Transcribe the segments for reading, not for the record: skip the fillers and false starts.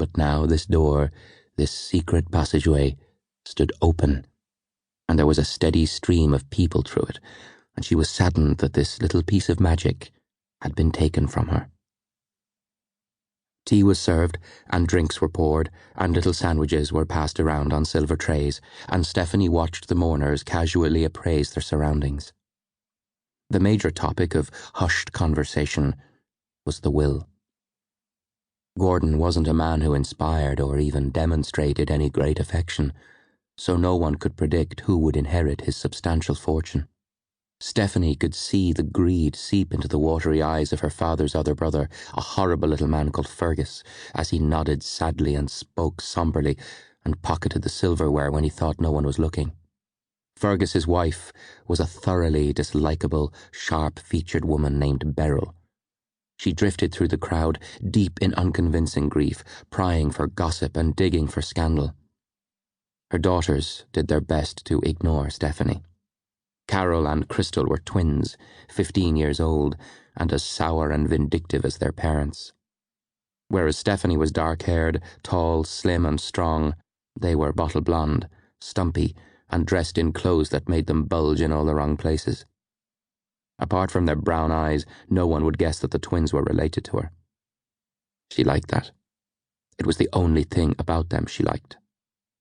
But now this door, this secret passageway, stood open, and there was a steady stream of people through it, and she was saddened that this little piece of magic had been taken from her. Tea was served, and drinks were poured, and little sandwiches were passed around on silver trays, and Stephanie watched the mourners casually appraise their surroundings. The major topic of hushed conversation was the will. Gordon wasn't a man who inspired or even demonstrated any great affection, so no one could predict who would inherit his substantial fortune. Stephanie could see the greed seep into the watery eyes of her father's other brother, a horrible little man called Fergus, as he nodded sadly and spoke somberly and pocketed the silverware when he thought no one was looking. Fergus's wife was a thoroughly dislikable, sharp-featured woman named Beryl. She drifted through the crowd, deep in unconvincing grief, prying for gossip and digging for scandal. Her daughters did their best to ignore Stephanie. Carol and Crystal were twins, 15 years old, and as sour and vindictive as their parents. Whereas Stephanie was dark-haired, tall, slim and strong, they were bottle blonde, stumpy, and dressed in clothes that made them bulge in all the wrong places. Apart from their brown eyes, no one would guess that the twins were related to her. She liked that. It was the only thing about them she liked.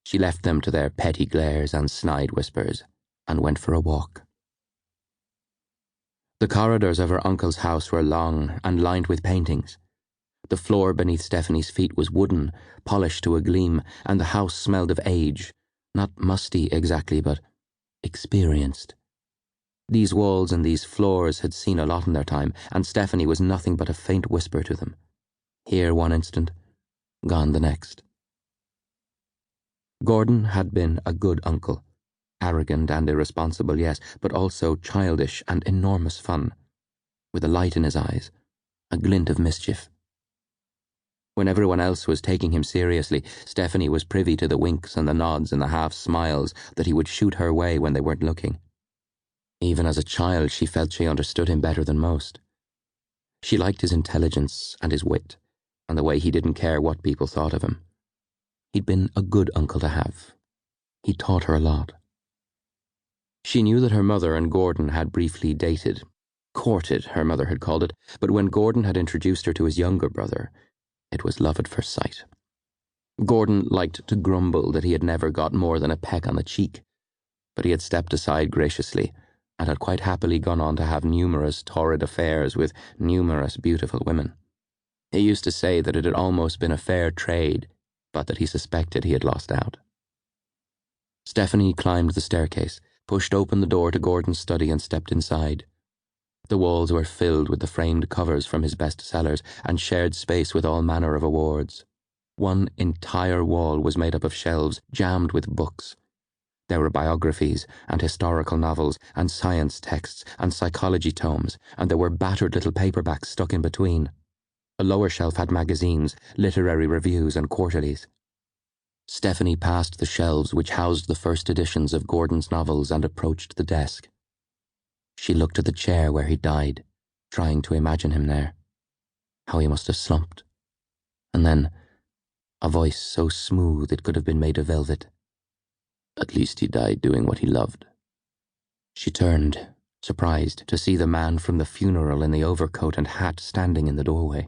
She left them to their petty glares and snide whispers, and went for a walk. The corridors of her uncle's house were long and lined with paintings. The floor beneath Stephanie's feet was wooden, polished to a gleam, and the house smelled of age, not musty exactly, but experienced. These walls and these floors had seen a lot in their time, and Stephanie was nothing but a faint whisper to them. Here one instant, gone the next. Gordon had been a good uncle. Arrogant and irresponsible, yes, but also childish and enormous fun, with a light in his eyes, a glint of mischief. When everyone else was taking him seriously, Stephanie was privy to the winks and the nods and the half-smiles that he would shoot her way when they weren't looking. Even as a child, she felt she understood him better than most. She liked his intelligence and his wit, and the way he didn't care what people thought of him. He'd been a good uncle to have. He taught her a lot. She knew that her mother and Gordon had briefly dated. Courted, her mother had called it, but when Gordon had introduced her to his younger brother, it was love at first sight. Gordon liked to grumble that he had never got more than a peck on the cheek, but he had stepped aside graciously and had quite happily gone on to have numerous torrid affairs with numerous beautiful women. He used to say that it had almost been a fair trade, but that he suspected he had lost out. Stephanie climbed the staircase, pushed open the door to Gordon's study and stepped inside. The walls were filled with the framed covers from his bestsellers and shared space with all manner of awards. One entire wall was made up of shelves jammed with books. There were biographies and historical novels and science texts and psychology tomes, and there were battered little paperbacks stuck in between. A lower shelf had magazines, literary reviews and quarterlies. Stephanie passed the shelves which housed the first editions of Gordon's novels and approached the desk. She looked at the chair where he died, trying to imagine him there. How he must have slumped. And then, a voice so smooth it could have been made of velvet. At least he died doing what he loved. She turned, surprised to see the man from the funeral in the overcoat and hat standing in the doorway.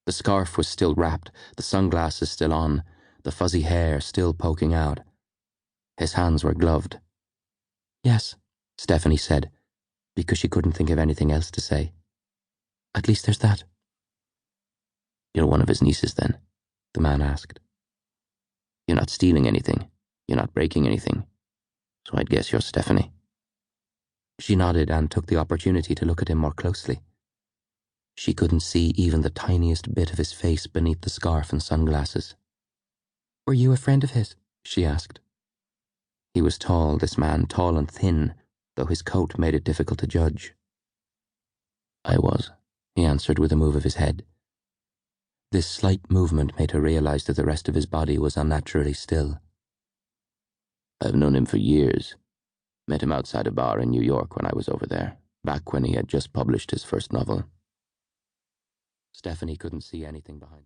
The scarf was still wrapped, the sunglasses still on, the fuzzy hair still poking out. His hands were gloved. "Yes," Stephanie said, because she couldn't think of anything else to say. "At least there's that." "You're one of his nieces, then?" the man asked. "You're not stealing anything. You're not breaking anything. So I'd guess you're Stephanie." She nodded and took the opportunity to look at him more closely. She couldn't see even the tiniest bit of his face beneath the scarf and sunglasses. "Were you a friend of his?" she asked. He was tall, this man, tall and thin, though his coat made it difficult to judge. "I was," he answered with a move of his head. This slight movement made her realize that the rest of his body was unnaturally still. "I've known him for years. Met him outside a bar in New York when I was over there, back when he had just published his first novel." Stephanie couldn't see anything behind.